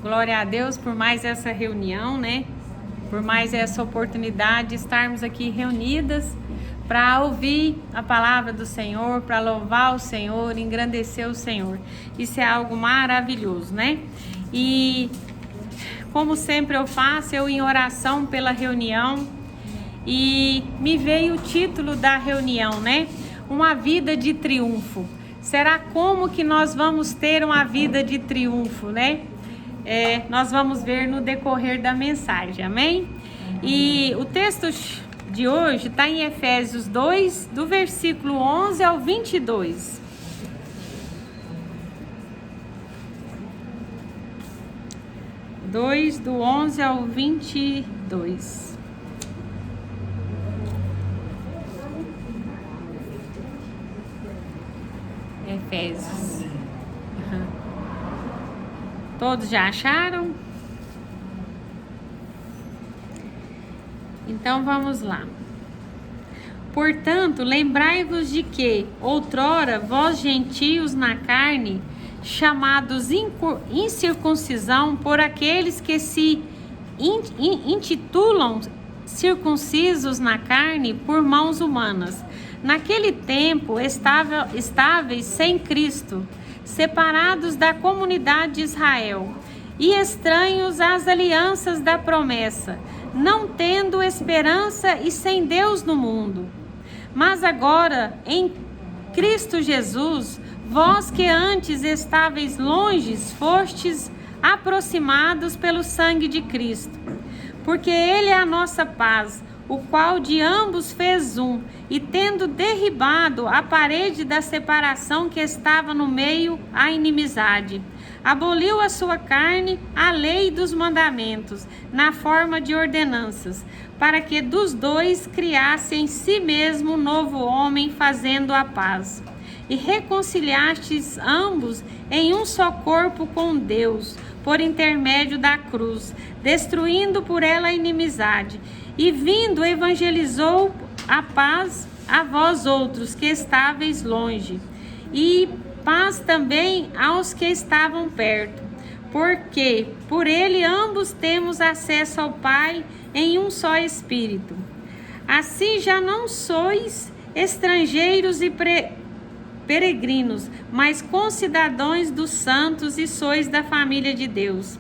Glória a Deus por mais essa reunião, né? Por mais essa oportunidade de estarmos aqui reunidas para ouvir a palavra do Senhor, para louvar o Senhor, engrandecer o Senhor. Isso é algo maravilhoso, né? E como sempre eu faço, eu em oração pela reunião, e me veio o título da reunião, né? Uma vida de triunfo. Será como que nós vamos ter uma vida de triunfo, né? Nós vamos ver no decorrer da mensagem, amém? E o texto de hoje está em Efésios 2, do versículo 11 ao 22. Do 11 ao 22. Efésios. Todos já acharam? Então vamos lá. Portanto, lembrai-vos de que, outrora, vós gentios na carne, chamados incircuncisão por aqueles que se intitulam circuncisos na carne por mãos humanas. Naquele tempo estáveis sem Cristo, separados da comunidade de Israel e estranhos às alianças da promessa, não tendo esperança e sem Deus no mundo. Mas agora, em Cristo Jesus, vós que antes estáveis longes, fostes aproximados pelo sangue de Cristo, porque Ele é a nossa paz, o qual de ambos fez um, e tendo derribado a parede da separação que estava no meio, a inimizade, aboliu a sua carne, a lei dos mandamentos, na forma de ordenanças, para que dos dois criasse em si mesmo um novo homem, fazendo a paz. E reconciliastes ambos em um só corpo com Deus, por intermédio da cruz, destruindo por ela a inimizade. E vindo, evangelizou a paz a vós outros que estáveis longe, e paz também aos que estavam perto, porque por ele ambos temos acesso ao Pai em um só Espírito. Assim já não sois estrangeiros e peregrinos, mas concidadãos dos santos, e sois da família de Deus,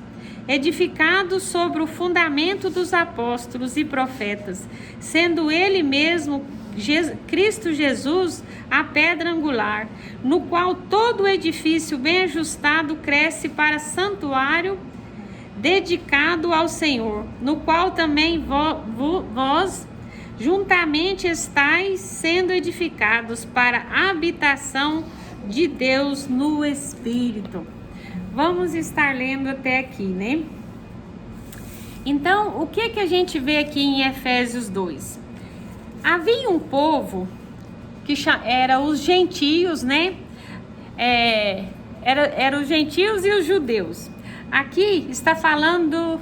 edificados sobre o fundamento dos apóstolos e profetas, sendo ele mesmo, Cristo Jesus, a pedra angular, no qual todo o edifício bem ajustado cresce para santuário dedicado ao Senhor, no qual também vós juntamente estáis sendo edificados para a habitação de Deus no Espírito. Vamos estar lendo até aqui, né? Então, o que a gente vê aqui em Efésios 2? Havia um povo que era os gentios, né? Eram os gentios e os judeus. Aqui está falando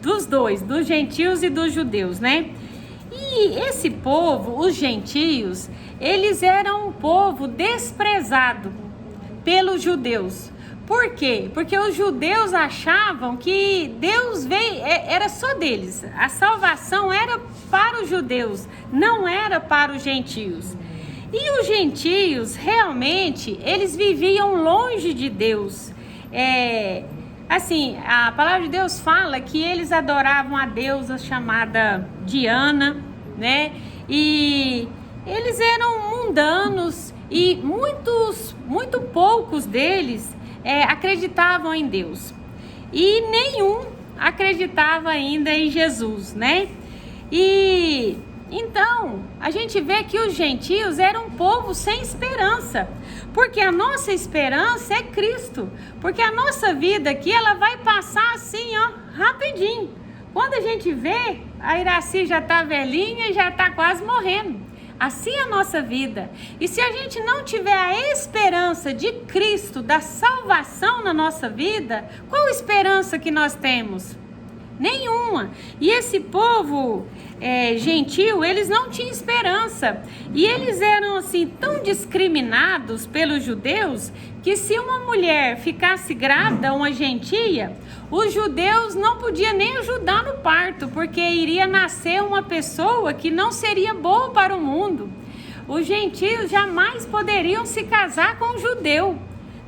dos dois, dos gentios e dos judeus, né? E esse povo, os gentios, eles eram um povo desprezado pelos judeus. Por quê? Porque os judeus achavam que Deus veio, era só deles. A salvação era para os judeus, não era para os gentios. E os gentios, realmente, eles viviam longe de Deus. Assim, a palavra de Deus fala que eles adoravam a deusa chamada Diana, né? E eles eram mundanos e muito poucos deles acreditavam em Deus, e nenhum acreditava ainda em Jesus, né? E então a gente vê que os gentios eram um povo sem esperança, porque a nossa esperança é Cristo, porque a nossa vida aqui ela vai passar assim, ó, rapidinho. Quando a gente vê, a Iraci já tá velhinha e já tá quase morrendo. Assim é a nossa vida. E se a gente não tiver a esperança de Cristo, da salvação na nossa vida, qual esperança que nós temos? nenhuma. E esse povo gentil, eles não tinham esperança. E eles eram assim tão discriminados pelos judeus que se uma mulher ficasse grávida, uma gentia, os judeus não podiam nem ajudar no parto, porque iria nascer uma pessoa que não seria boa para o mundo. Os gentios jamais poderiam se casar com um judeu,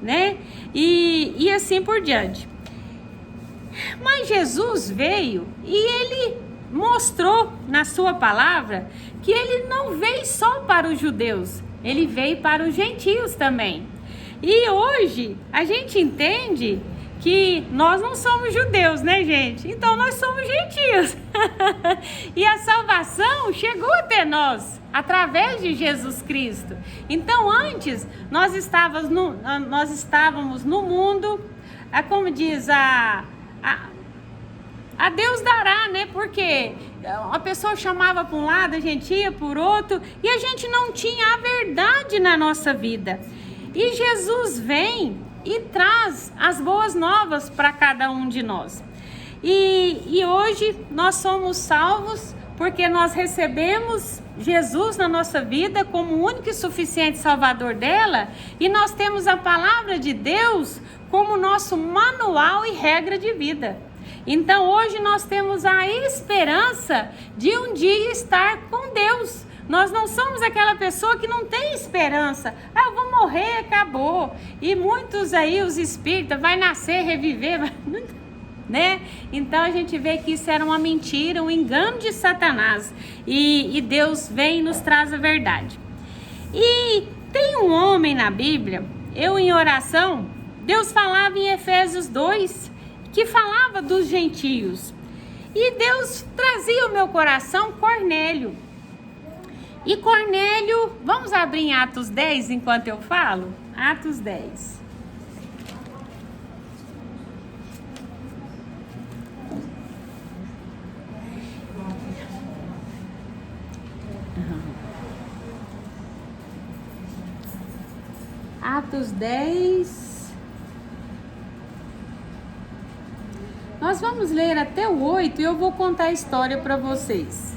né? E assim por diante. Mas Jesus veio e ele mostrou na sua palavra que ele não veio só para os judeus, ele veio para os gentios também. E hoje a gente entende que nós não somos judeus, né, gente? Então nós somos gentios. E a salvação chegou até nós através de Jesus Cristo. Então antes nós estávamos no mundo, como diz a Deus dará, né? Porque a pessoa chamava para um lado, a gente ia por outro, e a gente não tinha a verdade na nossa vida. E Jesus vem e traz as boas novas para cada um de nós. E hoje nós somos salvos porque nós recebemos Jesus na nossa vida como o único e suficiente Salvador dela, e nós temos a palavra de Deus como nosso manual e regra de vida. Então hoje nós temos a esperança de um dia estar com Deus. Nós não somos aquela pessoa que não tem esperança. Eu vou morrer, acabou. E muitos aí, os espíritas, vai nascer, reviver, né? Então a gente vê que isso era uma mentira, um engano de Satanás. E Deus vem e nos traz a verdade. E tem um homem na Bíblia, eu em oração, Deus falava em Efésios 2, que falava dos gentios. E Deus trazia ao meu coração Cornélio. E Cornélio, vamos abrir em Atos 10 enquanto eu falo? Atos 10. Atos 10. Nós vamos ler até o 8 e eu vou contar a história para vocês.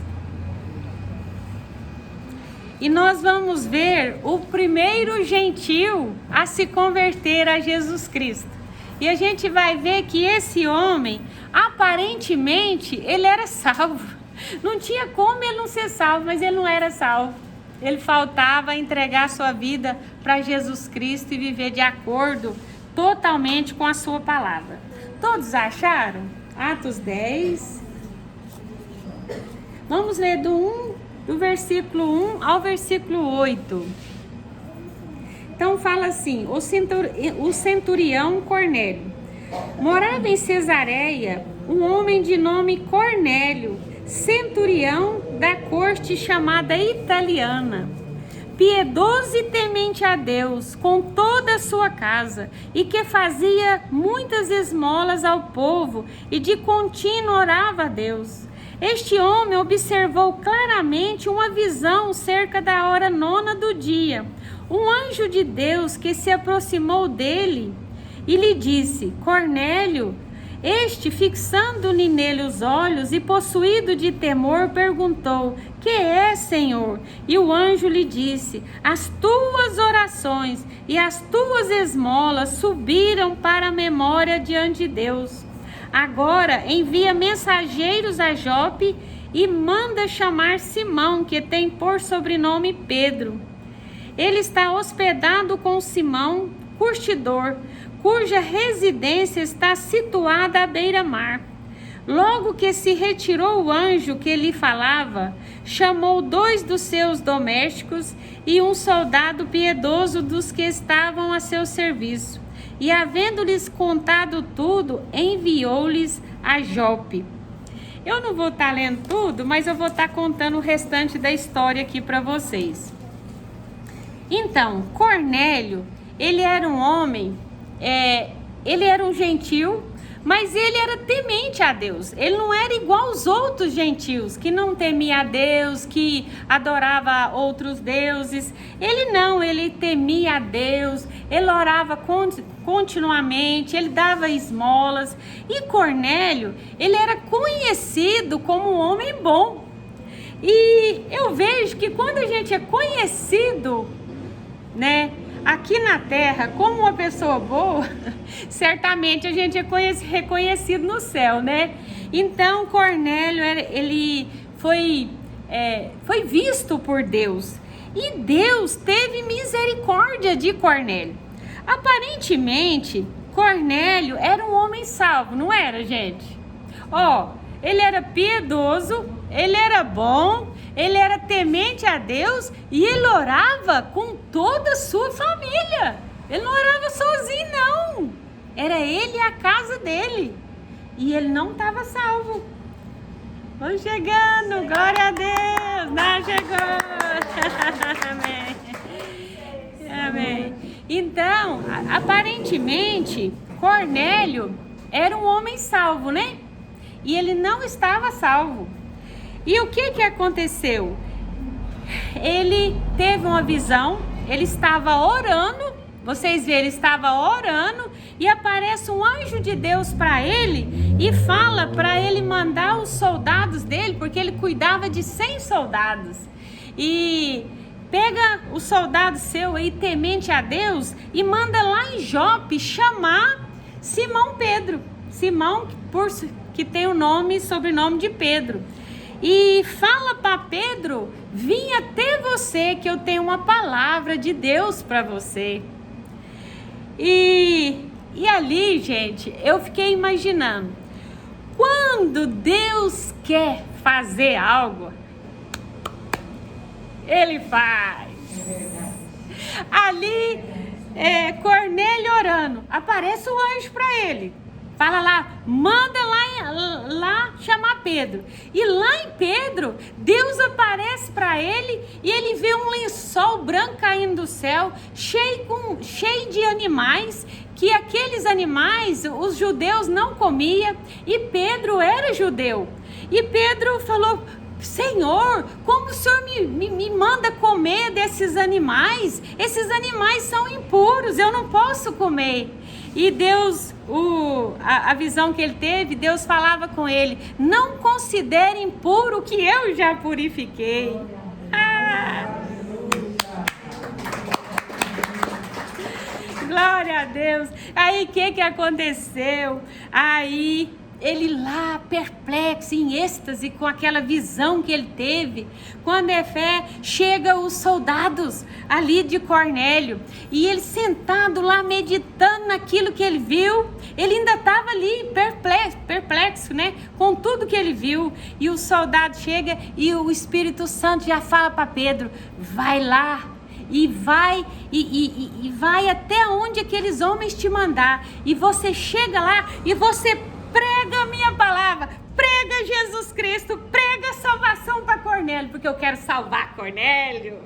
E nós vamos ver o primeiro gentil a se converter a Jesus Cristo. E a gente vai ver que esse homem, aparentemente, ele era salvo. Não tinha como ele não ser salvo, mas ele não era salvo. Ele faltava entregar sua vida para Jesus Cristo e viver de acordo totalmente com a sua palavra. Todos acharam? Atos 10. Vamos ler do versículo 1 ao versículo 8. Então fala assim: o centurião Cornélio. Morava em Cesareia um homem de nome Cornélio, centurião da corte chamada italiana, piedoso e temente a Deus com toda a sua casa, e que fazia muitas esmolas ao povo e de contínuo orava a Deus. Este homem observou claramente uma visão cerca da hora 9 do dia. Um anjo de Deus que se aproximou dele e lhe disse: Cornélio. Este, fixando-lhe nele os olhos e possuído de temor, perguntou: que é, Senhor? E o anjo lhe disse: as tuas orações e as tuas esmolas subiram para a memória diante de Deus. Agora envia mensageiros a Jope e manda chamar Simão, que tem por sobrenome Pedro. Ele está hospedado com Simão, curtidor, cuja residência está situada à beira-mar. Logo que se retirou o anjo que lhe falava, chamou 2 dos seus domésticos e um soldado piedoso dos que estavam a seu serviço. E, havendo-lhes contado tudo, enviou-lhes a Jope. Eu não vou estar lendo tudo, mas eu vou estar contando o restante da história aqui para vocês. Então, Cornélio, ele era um homem, ele era um gentil, Mas ele era temente a Deus. Ele não era igual aos outros gentios, que não temia a Deus, que adorava outros deuses. Ele não, ele temia a Deus, ele orava continuamente, ele dava esmolas. E Cornélio, ele era conhecido como um homem bom. E eu vejo que quando a gente é conhecido, né, aqui na terra como uma pessoa boa, certamente a gente é reconhecido no céu, né? Então Cornélio, ele foi visto por Deus, e Deus teve misericórdia de Cornélio. Aparentemente Cornélio era um homem salvo, não era, gente? Ele era piedoso, ele era bom, ele era temente a Deus, e ele orava com toda a sua família. Ele não orava sozinho, não. Era ele e a casa dele. E ele não estava salvo. Vamos chegando, glória a Deus. Chegou. Amém. Amém. Então, aparentemente, Cornélio era um homem salvo, né? E ele não estava salvo. E o que aconteceu? Ele teve uma visão, ele estava orando, vocês verem, ele estava orando, e aparece um anjo de Deus para ele e fala para ele mandar os soldados dele, porque ele cuidava de 100 soldados. E pega o soldado seu aí, temente a Deus, e manda lá em Jope chamar Simão Pedro. Simão, que tem o sobrenome de Pedro. E fala para Pedro: vim até você, que eu tenho uma palavra de Deus para você. E ali, gente, eu fiquei imaginando, quando Deus quer fazer algo, Ele faz. Ali, Cornélio orando, aparece o anjo para ele. Fala lá, manda lá chamar Pedro. E lá em Pedro, Deus aparece para ele e ele vê um lençol branco caindo do céu, cheio de animais, que aqueles animais os judeus não comiam, e Pedro era judeu. E Pedro falou: Senhor, como o Senhor me manda comer desses animais? Esses animais são impuros, eu não posso comer. E Deus, a visão que ele teve, Deus falava com ele: não considere impuro o que eu já purifiquei. Glória a Deus. Aí o que aconteceu? Aí ele lá, perplexo, em êxtase com aquela visão que ele teve, quando chega os soldados ali de Cornélio, e ele sentado lá meditando naquilo que ele viu, ele ainda estava ali perplexo, né, com tudo que ele viu. E o soldado chega e o Espírito Santo já fala para Pedro: vai lá e vai até onde aqueles homens te mandar, e você chega lá e você prega a minha palavra, prega Jesus Cristo, prega salvação para Cornélio, porque eu quero salvar Cornélio.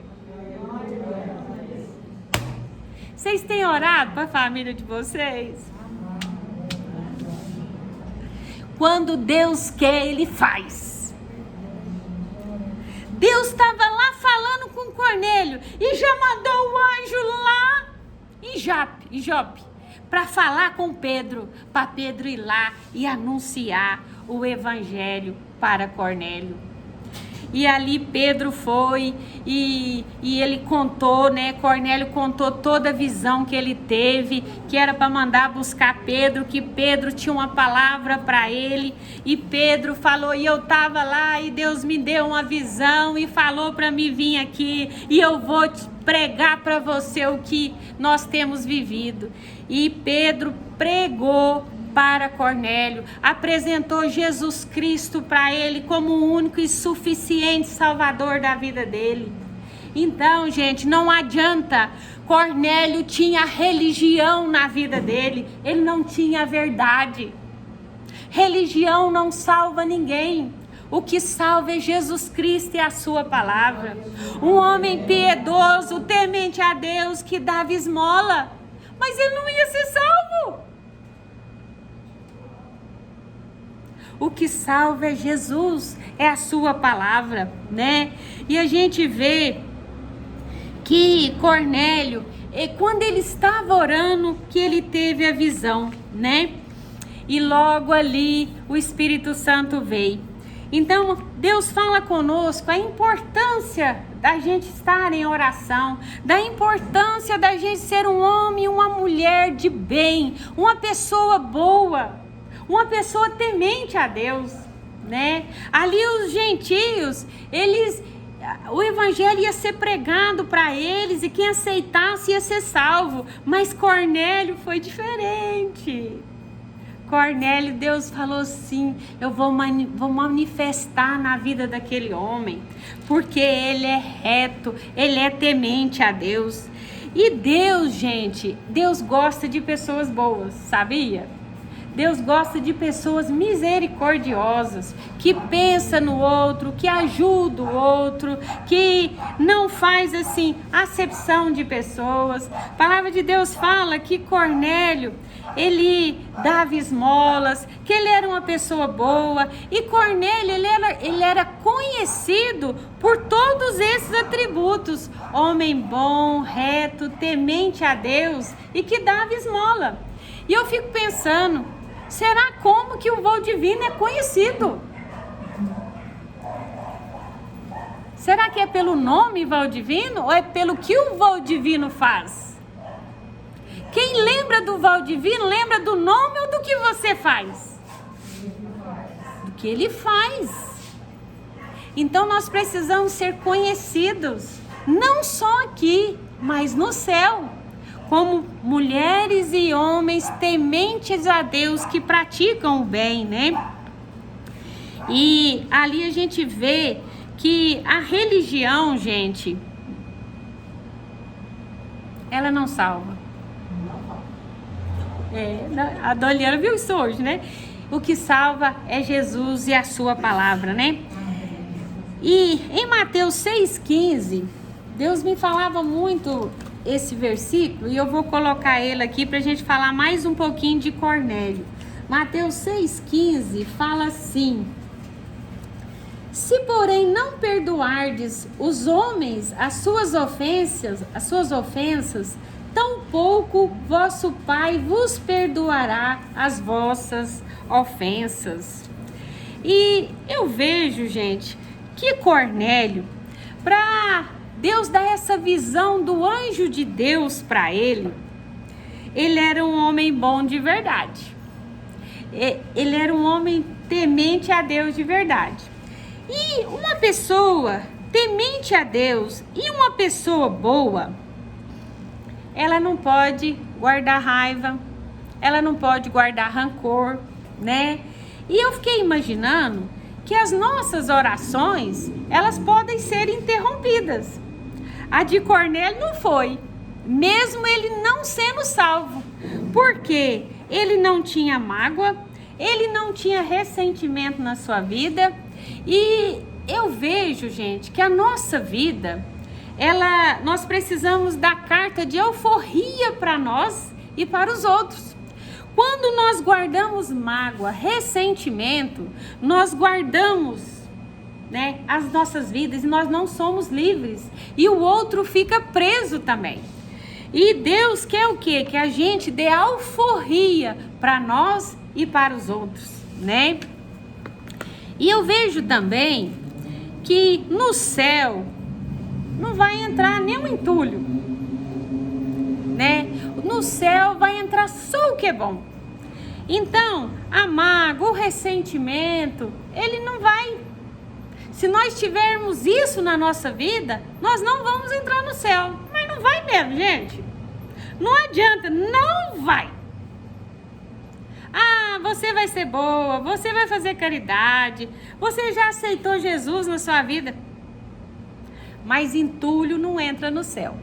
Vocês têm orado para a família de vocês? Quando Deus quer, Ele faz. Deus estava lá falando com Cornélio e já mandou o anjo lá em Jope, para falar com Pedro, para Pedro ir lá e anunciar o evangelho para Cornélio. E ali Pedro foi e ele contou, né? Cornélio contou toda a visão que ele teve, que era para mandar buscar Pedro, que Pedro tinha uma palavra para ele. E Pedro falou: e eu estava lá e Deus me deu uma visão e falou para mim vir aqui, e eu vou pregar para você o que nós temos vivido. E Pedro pregou para Cornélio, apresentou Jesus Cristo para ele como o único e suficiente salvador da vida dele. Então, gente, não adianta. Cornélio tinha religião na vida dele, ele não tinha a verdade. Religião não salva ninguém. O que salva é Jesus Cristo e a sua palavra. Um homem piedoso, temente a Deus, que dava esmola, mas ele não ia ser salvo. O que salva é Jesus, é a sua palavra, né? E a gente vê que Cornélio, quando ele estava orando, que ele teve a visão, né? E logo ali o Espírito Santo veio. Então, Deus fala conosco a importância da gente estar em oração, da importância da gente ser um homem e uma mulher de bem, uma pessoa boa, uma pessoa temente a Deus, né? Ali os gentios, o evangelho ia ser pregado para eles e quem aceitasse ia ser salvo, mas Cornélio foi diferente. Cornélio, Deus falou assim, eu vou manifestar na vida daquele homem, porque ele é reto, ele é temente a Deus. E Deus, gente, Deus gosta de pessoas boas, sabia? Deus gosta de pessoas misericordiosas, que pensa no outro, que ajuda o outro, que não faz assim acepção de pessoas. A palavra de Deus fala que Cornélio, ele dava esmolas, que ele era uma pessoa boa. E Cornélio, ele era conhecido por todos esses atributos: homem bom, reto, temente a Deus e que dava esmola. E eu fico pensando, será como que o voo divino é conhecido? Será que é pelo nome voo divino ou é pelo que o voo divino faz? Quem lembra do voo divino, lembra do nome ou do que você faz? Do que ele faz. Então nós precisamos ser conhecidos, não só aqui, mas no céu, como mulheres e homens tementes a Deus, que praticam o bem, né? E ali a gente vê que a religião, gente, ela não salva. A Doliana viu isso hoje, né? O que salva é Jesus e a sua palavra, né? E em Mateus 6,15, Deus me falava muito esse versículo, e eu vou colocar ele aqui para a gente falar mais um pouquinho de Cornélio. Mateus 6,15 fala assim: se porém não perdoardes os homens as suas ofensas, tampouco vosso Pai vos perdoará as vossas ofensas. E eu vejo, gente, que Cornélio, para Deus dar essa visão do anjo de Deus para ele era um homem bom de verdade. Ele era um homem temente a Deus de verdade. E uma pessoa temente a Deus e uma pessoa boa, ela não pode guardar raiva, ela não pode guardar rancor, né? E eu fiquei imaginando que as nossas orações, elas podem ser interrompidas. A de Cornélio não foi, mesmo ele não sendo salvo, porque ele não tinha mágoa, ele não tinha ressentimento na sua vida. E eu vejo, gente, que a nossa vida, nós precisamos da carta de alforria para nós e para os outros. Quando nós guardamos mágoa, ressentimento, nós guardamos, né, as nossas vidas e nós não somos livres. E o outro fica preso também. E Deus quer o quê? Que a gente dê alforria para nós e para os outros, né? E eu vejo também que no céu não vai entrar nenhum entulho, né? No céu vai entrar só o que é bom. Então, a mágoa, o ressentimento, ele não vai. Se nós tivermos isso na nossa vida, nós não vamos entrar no céu. Mas não vai mesmo, gente. Não adianta, não vai. Ah, você vai ser boa, você vai fazer caridade, você já aceitou Jesus na sua vida. Mas entulho não entra no céu.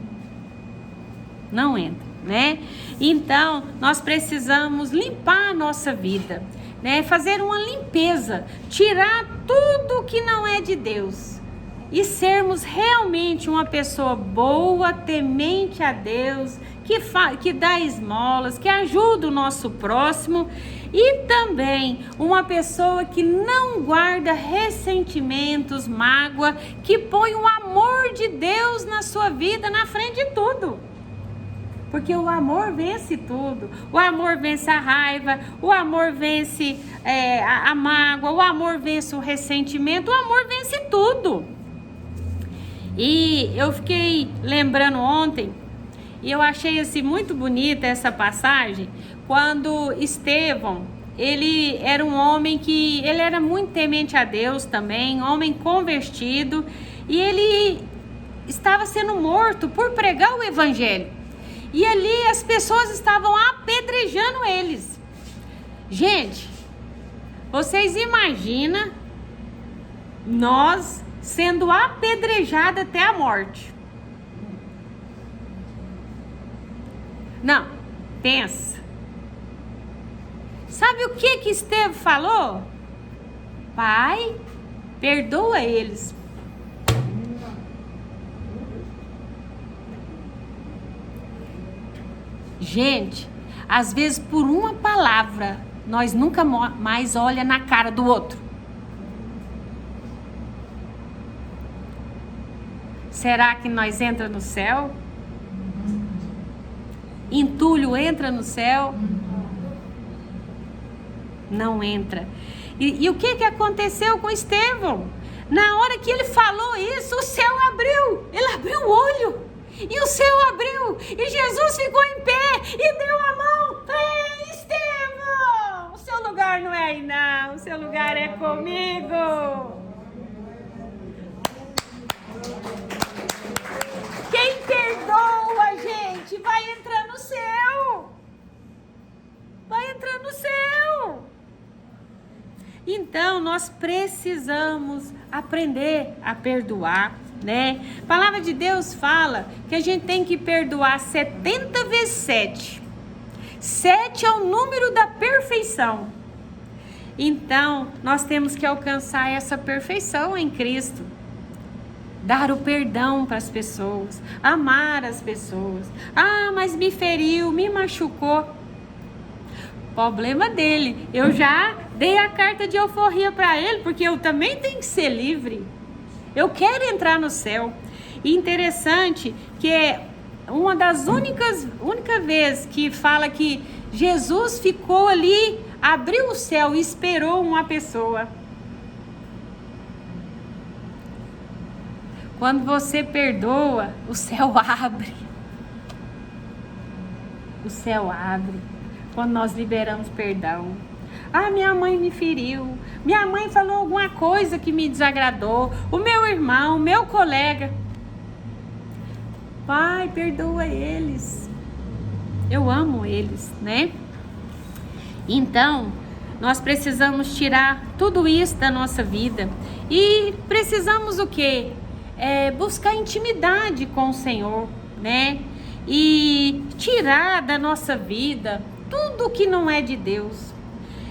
Não entra, né? Então, nós precisamos limpar a nossa vida, né? Fazer uma limpeza, tirar tudo que não é de Deus e sermos realmente uma pessoa boa, temente a Deus, que dá esmolas, que ajuda o nosso próximo E também uma pessoa que não guarda ressentimentos, mágoa, que põe o amor de Deus na sua vida na frente de tudo. Porque o amor vence tudo. O amor vence a raiva, o amor vence a mágoa, o amor vence o ressentimento, o amor vence tudo. E eu fiquei lembrando ontem, e eu achei assim muito bonita essa passagem, quando Estevão, ele era um homem que, ele era muito temente a Deus também, homem convertido, e ele estava sendo morto por pregar o evangelho. E ali as pessoas estavam apedrejando eles. Gente, vocês imaginam nós sendo apedrejados até a morte? Não, pensa. Sabe o que Estevão falou? Pai, perdoa eles. Gente, às vezes por uma palavra, nós nunca mais olha na cara do outro. Será que nós entra no céu? Entulho entra no céu? Não entra. E o que aconteceu com Estevão? Na hora que ele falou isso, o céu abriu. Ele abriu o olho. E o céu abriu, e Jesus ficou em pé, e deu a mão. Ei, Estevão, o seu lugar não é aí não, o seu lugar é comigo. Quem perdoa, gente, vai entrar no céu. Vai entrar no céu. Então, nós precisamos aprender a perdoar, né? A palavra de Deus fala que a gente tem que perdoar 70 vezes 7. 7 é o número da perfeição. Então, nós temos que alcançar essa perfeição em Cristo. Dar o perdão para as pessoas, amar as pessoas. Ah, mas me feriu, me machucou. Problema dele. Eu já dei a carta de alforria para ele, porque eu também tenho que ser livre. Eu quero entrar no céu. E interessante que é uma das únicas vezes que fala que Jesus ficou ali, abriu o céu e esperou uma pessoa. Quando você perdoa, o céu abre. O céu abre. Quando nós liberamos perdão. Ah, minha mãe me feriu. Minha mãe falou alguma coisa que me desagradou. O meu irmão, meu colega. Pai, perdoa eles. Eu amo eles, né? Então, nós precisamos tirar tudo isso da nossa vida. E precisamos o quê? Buscar intimidade com o Senhor, né? E tirar da nossa vida tudo que não é de Deus.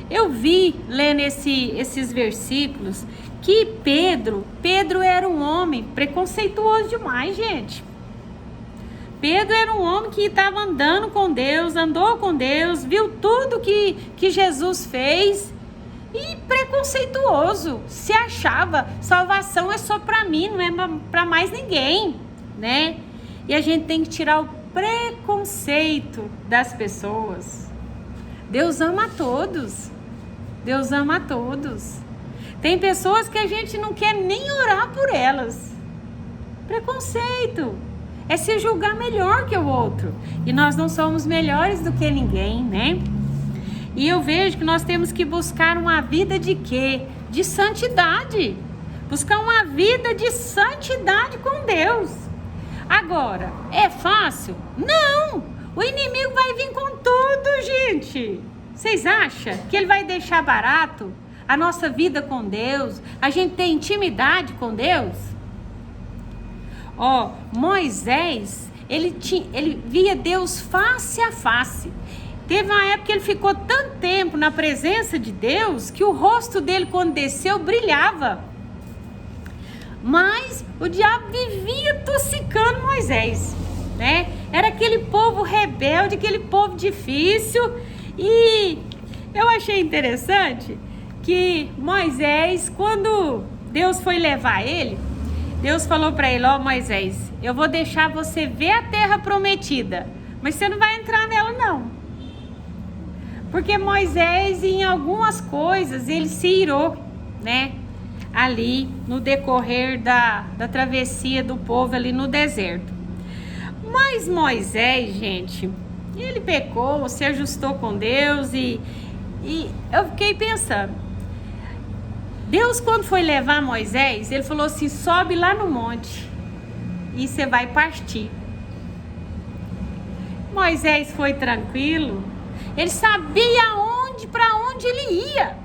Eu vi, lendo esses versículos, que Pedro era um homem preconceituoso demais, gente. Pedro era um homem que estava andando com Deus, andou com Deus, viu tudo que Jesus fez. E preconceituoso, se achava, salvação é só para mim, não é para mais ninguém, né? E a gente tem que tirar o preconceito das pessoas. Deus ama a todos. Deus ama a todos. Tem pessoas que a gente não quer nem orar por elas. Preconceito é se julgar melhor que o outro. E nós não somos melhores do que ninguém, né? E eu vejo que nós temos que buscar uma vida de quê? De santidade. Buscar uma vida de santidade com Deus. Agora, é fácil? Não! O inimigo vai vir com tudo, gente. Vocês acham que ele vai deixar barato a nossa vida com Deus? A gente tem intimidade com Deus? Ó, Moisés, ele via Deus face a face. Teve uma época que ele ficou tanto tempo na presença de Deus que o rosto dele, quando desceu, brilhava. Mas o diabo vivia tossicando Moisés, né? Era aquele povo rebelde, aquele povo difícil. E Eu achei interessante que Moisés, quando Deus foi levar ele, Deus falou para ele: ó, Moisés, eu vou deixar você ver a terra prometida, mas você não vai entrar nela não. Porque Moisés, em algumas coisas, ele se irou, né? Ali no decorrer da travessia do povo ali no deserto. Mas Moisés, gente, ele pecou, se ajustou com Deus e eu fiquei pensando, Deus, quando foi levar Moisés, ele falou assim: sobe lá no monte e você vai partir. Moisés foi tranquilo, ele sabia para onde ele ia.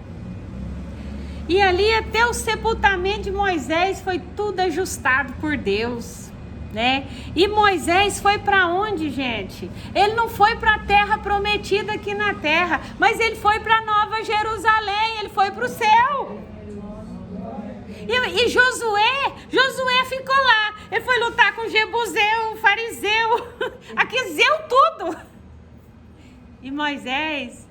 E ali até o sepultamento de Moisés foi tudo ajustado por Deus, né? E Moisés foi para onde, gente? Ele não foi para a terra prometida aqui na terra, mas ele foi para Nova Jerusalém, ele foi para o céu. E Josué ficou lá. Ele foi lutar com Jebuseu, fariseu, aquezeu tudo. E Moisés,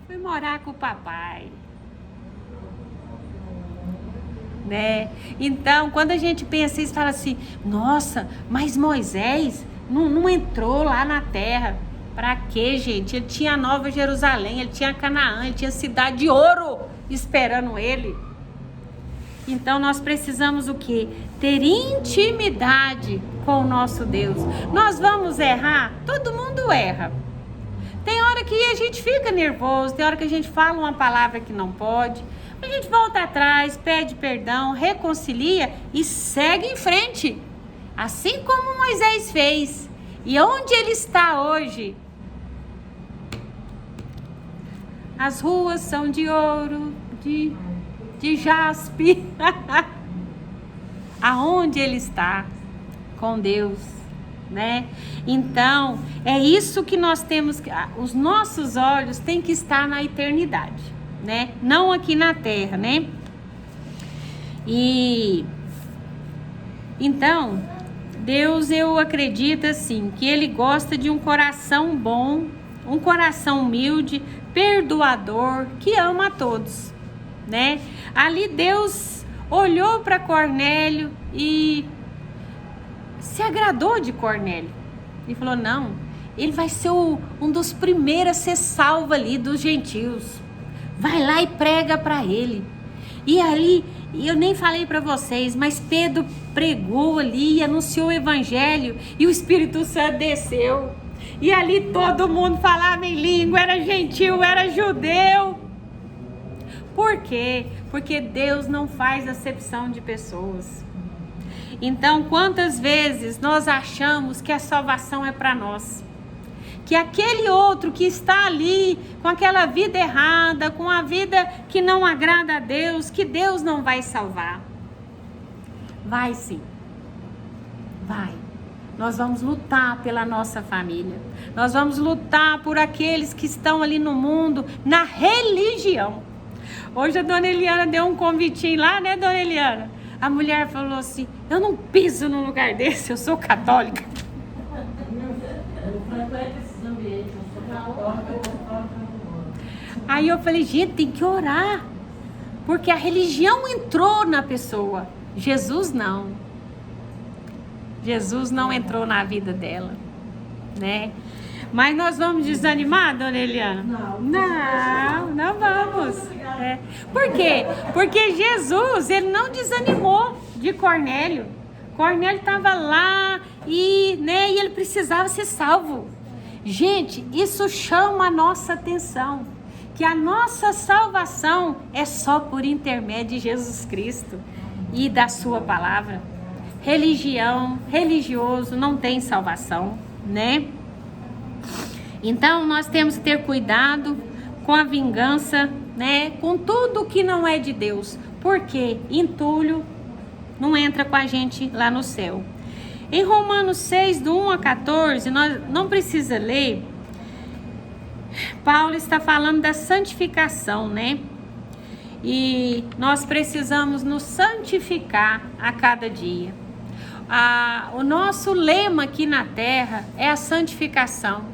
foi morar com o papai, né? Então, quando a gente pensa isso, fala assim: nossa, mas Moisés não entrou lá na terra. Pra quê, gente? Ele tinha Nova Jerusalém, ele tinha Canaã, ele tinha cidade de ouro esperando ele. Então nós precisamos o quê? Ter intimidade com o nosso Deus. Nós vamos errar? Todo mundo erra. Tem hora que a gente fica nervoso, tem hora que a gente fala uma palavra que não pode. A gente volta atrás, pede perdão, reconcilia e segue em frente. Assim como Moisés fez. E onde ele está hoje? As ruas são de ouro, de jaspe. Aonde ele está? Com Deus, né? Então, é isso que nós temos, os nossos olhos têm que estar na eternidade, né? Não aqui na terra, né? E então, Deus, eu acredito assim, que Ele gosta de um coração bom, um coração humilde, perdoador, que ama a todos, né? Ali Deus olhou para Cornélio e se agradou de Cornélio. E falou: não, ele vai ser um dos primeiros a ser salvo ali dos gentios. Vai lá e prega para ele. E ali, eu nem falei para vocês, mas Pedro pregou ali e anunciou o evangelho e o Espírito Santo desceu. E ali todo mundo falava em língua, era gentil, era judeu. Por quê? Porque Deus não faz acepção de pessoas. Então, quantas vezes nós achamos que a salvação é para nós? Que aquele outro que está ali com aquela vida errada, com a vida que não agrada a Deus, que Deus não vai salvar. Vai sim. Vai. Nós vamos lutar pela nossa família. Nós vamos lutar por aqueles que estão ali no mundo, na religião. Hoje a dona Eliana deu um convitinho lá, né, dona Eliana? A mulher falou assim: eu não piso num lugar desse, eu sou católica. Aí eu falei: gente, tem que orar, porque a religião entrou na pessoa. Jesus não. Jesus não entrou na vida dela, né? Mas nós vamos desanimar, dona Eliana? Não vamos. É. Por quê? Porque Jesus, ele não desanimou de Cornélio. Cornélio estava lá e ele precisava ser salvo. Gente, isso chama a nossa atenção, que a nossa salvação é só por intermédio de Jesus Cristo e da sua palavra. Religioso não tem salvação, né? Então nós temos que ter cuidado com a vingança, né? Com tudo que não é de Deus, porque entulho não entra com a gente lá no céu. Em Romanos 6, do 1 a 14, nós não precisa ler, Paulo está falando da santificação, né? E nós precisamos nos santificar a cada dia. O nosso lema aqui na terra é a santificação.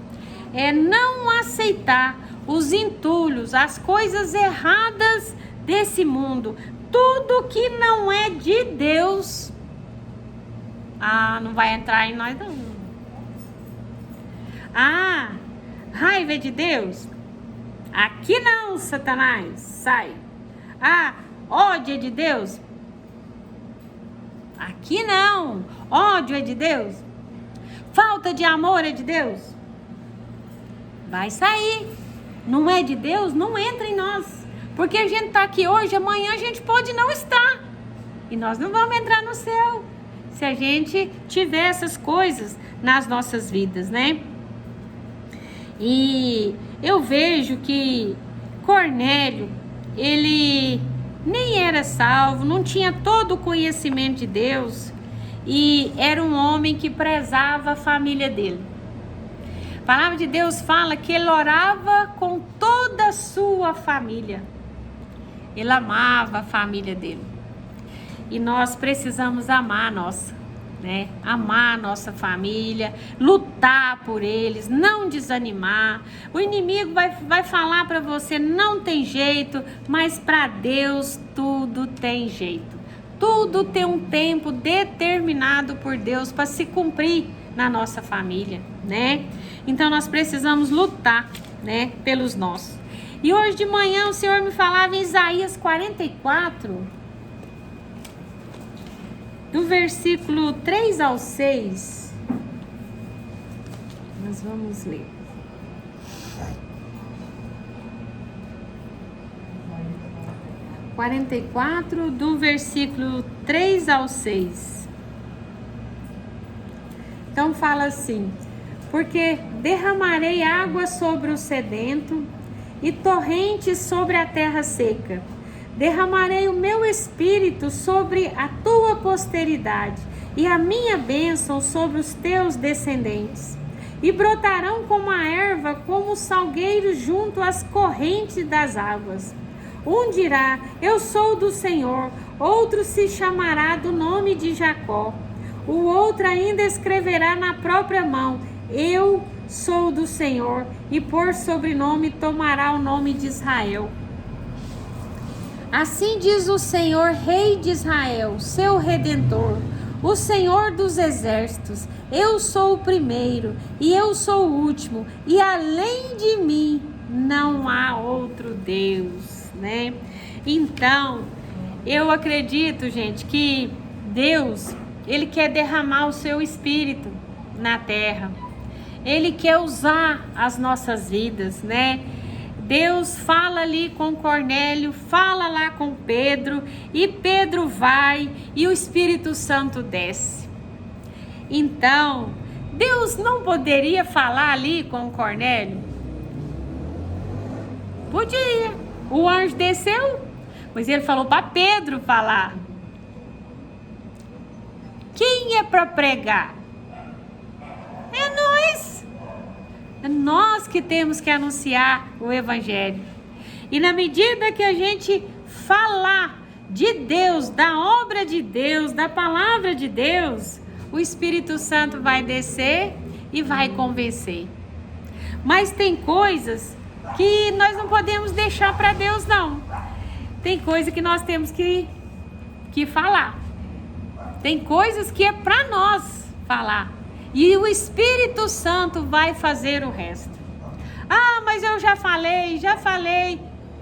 é não aceitar os entulhos, as coisas erradas desse mundo. Tudo que não é de Deus, não vai entrar em nós não. Raiva é de Deus? Aqui não, Satanás, sai. Ódio é de Deus? Aqui não. Ódio é de Deus? Falta de amor é de Deus? Vai sair. Não é de Deus? Não entra em nós. Porque a gente está aqui hoje, amanhã a gente pode não estar. E nós não vamos entrar no céu se a gente tiver essas coisas nas nossas vidas, né? E eu vejo que Cornélio, ele nem era salvo, não tinha todo o conhecimento de Deus, e era um homem que prezava a família dele. A palavra de Deus fala que ele orava com toda a sua família. Ele amava a família dele. E nós precisamos amar a nossa, né? Amar a nossa família, lutar por eles, não desanimar. O inimigo vai falar para você, não tem jeito, mas para Deus tudo tem jeito. Tudo tem um tempo determinado por Deus para se cumprir na nossa família, né? Então nós precisamos lutar, né, pelos nossos. E hoje de manhã o Senhor me falava em Isaías 44, do versículo 3 ao 6. Nós vamos ler. Do versículo 3 ao 6. Então fala assim: porque derramarei água sobre o sedento e torrentes sobre a terra seca. Derramarei o meu espírito sobre a tua posteridade e a minha bênção sobre os teus descendentes. E brotarão como a erva, como o salgueiro junto às correntes das águas. Um dirá, eu sou do Senhor, outro se chamará do nome de Jacó. O outro ainda escreverá na própria mão, eu sou do Senhor, e por sobrenome tomará o nome de Israel. Assim diz o Senhor, Rei de Israel, seu Redentor, o Senhor dos exércitos, eu sou o primeiro e eu sou o último, e além de mim não há outro Deus, né? Então, eu acredito, gente, que Deus, Ele quer derramar o seu Espírito na terra. Ele quer usar as nossas vidas, né? Deus fala ali com Cornélio, fala lá com Pedro, e Pedro vai e o Espírito Santo desce. Então, Deus não poderia falar ali com Cornélio? Podia. O anjo desceu, mas ele falou para Pedro falar. Quem é para pregar? É nós. É nós que temos que anunciar o Evangelho. E na medida que a gente falar de Deus, da obra de Deus, da palavra de Deus, o Espírito Santo vai descer e vai convencer. Mas tem coisas que nós não podemos deixar para Deus, não. Tem coisa que nós temos que falar. Tem coisas que é para nós falar. E o Espírito Santo vai fazer o resto. Mas eu já falei.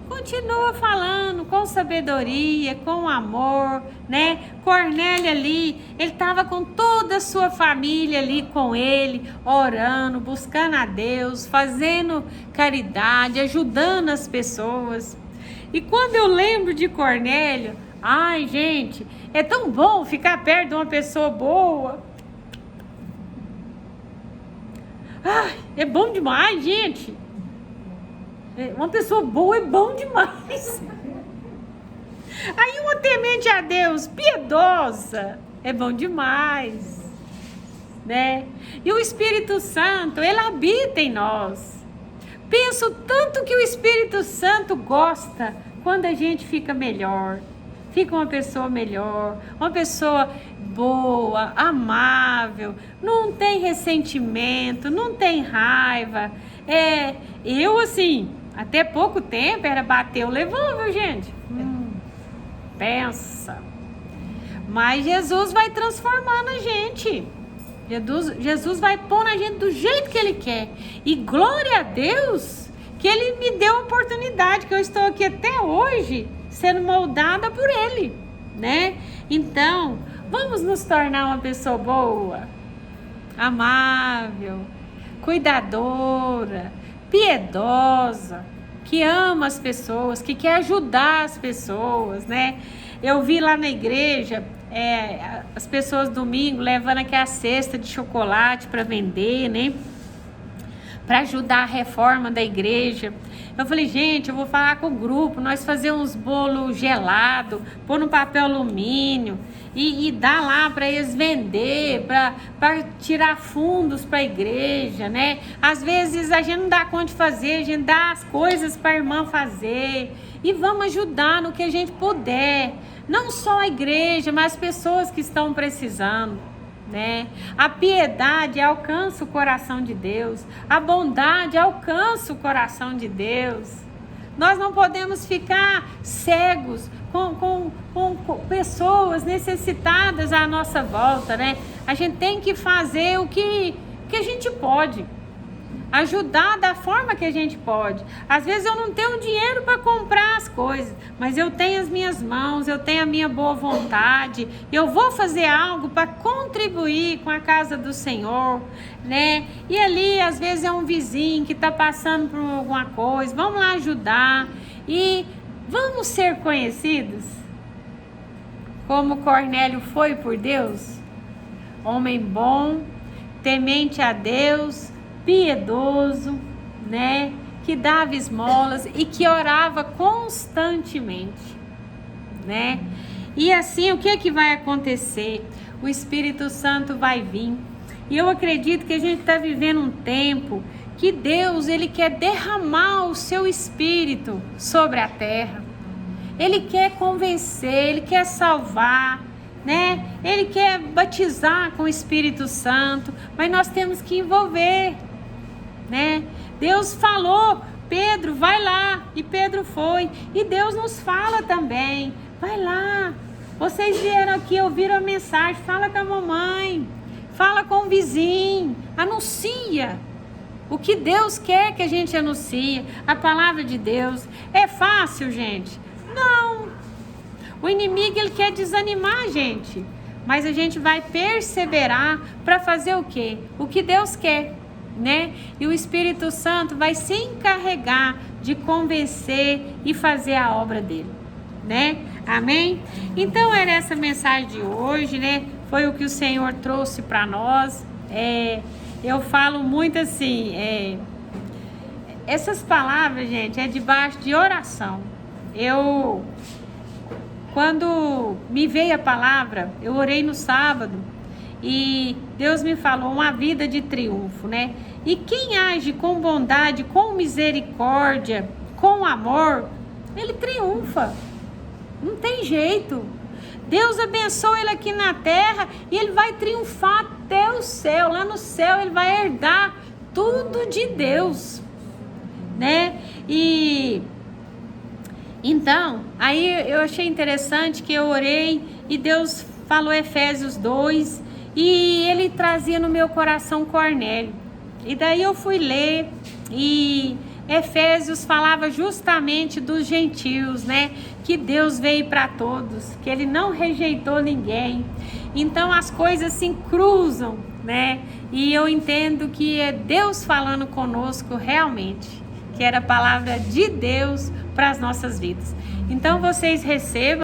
Continua falando com sabedoria, com amor, né? Cornélio ali, ele estava com toda a sua família ali com ele, orando, buscando a Deus, fazendo caridade, ajudando as pessoas. E quando eu lembro de Cornélio, gente, é tão bom ficar perto de uma pessoa boa. É bom demais, gente. Uma pessoa boa é bom demais. Aí uma temente a Deus, piedosa, é bom demais, né? E o Espírito Santo, ele habita em nós. Penso tanto que o Espírito Santo gosta quando a gente fica melhor. Fica uma pessoa melhor, uma pessoa boa, amável, não tem ressentimento, não tem raiva. Eu assim, até pouco tempo era bateu, levou, viu, gente? Pensa. Mas Jesus vai transformando a gente. Jesus vai pôr na gente do jeito que Ele quer. E glória a Deus que Ele me deu a oportunidade, que eu estou aqui até hoje sendo moldada por Ele, né? Então, vamos nos tornar uma pessoa boa, amável, cuidadora, piedosa, que ama as pessoas, que quer ajudar as pessoas, né? Eu vi lá na igreja as pessoas domingo levando aquela cesta de chocolate para vender, né? Para ajudar a reforma da igreja. Eu falei, gente, eu vou falar com o grupo, nós fazer uns bolos gelados, pôr no papel alumínio e dar lá para eles vender, para tirar fundos para a igreja, né? Às vezes a gente não dá conta de fazer, a gente dá as coisas para a irmã fazer e vamos ajudar no que a gente puder. Não só a igreja, mas as pessoas que estão precisando, né? A piedade alcança o coração de Deus, a bondade alcança o coração de Deus. Nós não podemos ficar cegos com pessoas necessitadas à nossa volta, né? A gente tem que fazer o que a gente pode, ajudar da forma que a gente pode. Às vezes eu não tenho dinheiro para comprar as coisas, mas eu tenho as minhas mãos, eu tenho a minha boa vontade, eu vou fazer algo para contribuir com a casa do Senhor, né? E ali às vezes é um vizinho que está passando por alguma coisa, vamos lá ajudar e vamos ser conhecidos como Cornélio foi por Deus, homem bom, temente a Deus, piedoso, né? Que dava esmolas e que orava constantemente, né? E assim, o que é que vai acontecer? O Espírito Santo vai vir. E eu acredito que a gente está vivendo um tempo que Deus, Ele quer derramar o seu Espírito sobre a terra. Ele quer convencer, Ele quer salvar, né? Ele quer batizar com o Espírito Santo, mas nós temos que envolver, né? Deus falou, Pedro, vai lá, e Pedro foi, e Deus nos fala também, vai lá, vocês vieram aqui, ouviram a mensagem, fala com a mamãe, fala com o vizinho, anuncia o que Deus quer que a gente anuncie, a palavra de Deus. É fácil, gente? Não. O inimigo, ele quer desanimar a gente, mas a gente vai perseverar para fazer o quê? O que Deus quer, né? E o Espírito Santo vai se encarregar de convencer e fazer a obra dele, né? Amém? Então era essa mensagem de hoje, né? Foi o que o Senhor trouxe para nós. Eu falo muito assim, essas palavras, gente, é debaixo de oração. Quando me veio a palavra, eu orei no sábado e Deus me falou uma vida de triunfo, né? E quem age com bondade, com misericórdia, com amor, ele triunfa. Não tem jeito. Deus abençoa ele aqui na terra e ele vai triunfar até o céu. Lá no céu ele vai herdar tudo de Deus, né? E então, aí eu achei interessante que eu orei e Deus falou Efésios 2 e ele trazia no meu coração Cornélio. E daí eu fui ler e Efésios falava justamente dos gentios, né? Que Deus veio para todos, que Ele não rejeitou ninguém. Então as coisas se cruzam, né? E eu entendo que é Deus falando conosco realmente, que era a palavra de Deus para as nossas vidas. Então vocês recebam